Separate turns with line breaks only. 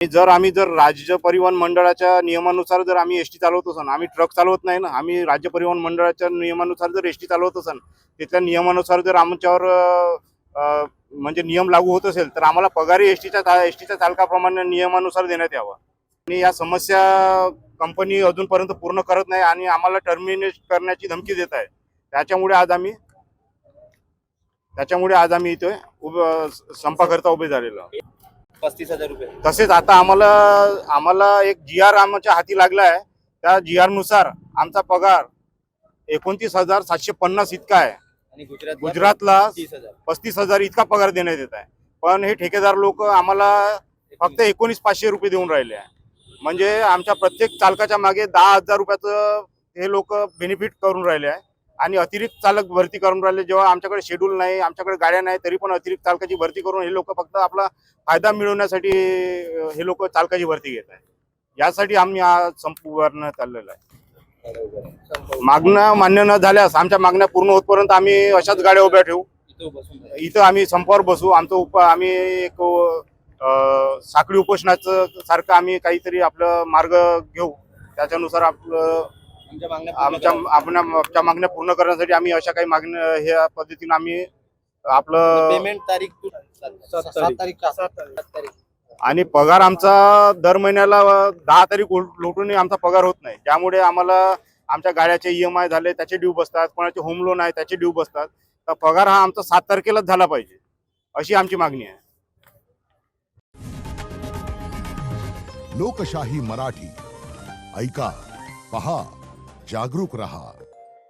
जर राज्य परिवहन मंडळाच्या नियमानुसार जर आम्ही एसटी चालवत असन, आम्ही ट्रक चालवत नाही ना, आम्ही राज्य परिवहन मंडळाच्या नियमानुसार जर एसटी चालवत असन, तिथल्या नियमानुसार जर आमच्यावर म्हणजे नियम लागू होत असेल तर आम्हाला पगारही एसटीच्या चालकाप्रमाणे नियमानुसार देण्यात यावा। आणि या समस्या कंपनी अजूनपर्यंत पूर्ण करत नाही आणि आम्हाला टर्मिनेट करण्याची धमकी देत आहे। त्याच्यामुळे आज आम्ही इथे संपाकरता उभे झालेलो आहोत।
35,000 रुपये।
तसेच आता आम्हाला एक GR आमच्या हाती लागला आहे। त्या GR नुसार आमचा पगार 29,750 इतका आहे
आणि
गुजरातला 35,000 इतका पगार देण्यात येत आहे। पण हे ठेकेदार लोक आम्हाला फक्त 19,500 रुपये देऊन राहिले आहे। म्हणजे आमच्या प्रत्येक चालकाच्या मागे 10,000 रुपयाचं हे लोक बेनिफिट करून राहिले आहे आणि अतिरिक्त चालक भरती करून राहिले। जेव्हा आमच्याकडे शेड्यूल नाही, आमच्याकडे गाड्या नाही, तरी पण अतिरिक्त चालकाची भरती करून हे लोक फक्त आपला फायदा मिळवण्यासाठी हे लोक चालकाची भरती घेत आहेत। यासाठी आम्ही आज संप उभारण्यात चाललेलो आहे। मागण्या मान्य न झाल्यास आमच्या मागण्या पूर्ण होतपर्यंत आम्ही अशाच गाड्या उभ्या ठेवू। इथं आम्ही संपावर बसू। आम्ही एक साखळी उपोषणाचं सारखं आम्ही काहीतरी आपलं मार्ग घेऊ। त्याच्यानुसार आमच्या मागण्या पूर्ण करण्यासाठी आम्ही अशा काही मागण्या ह्या पद्धतीने आम्ही आपलं
पेमेंट तारीख 7 तारीख
आणि पगार आमचा दर महिन्याला 10 तारीख लोटूनही आमचा पगार होत नाही। त्यामुळे आम्हाला आमच्या गाड्याचे EMI झाले त्याचे ड्यू बसतात, कोणाचे होम लोन आहे त्याचे ड्यू बसतात। तर पगार हा आमचा 7 तारखेलाच झाला पाहिजे अशी आमची मागणी आहे।
लोकशाही मराठी ऐका, पहा, जागरूक रहा।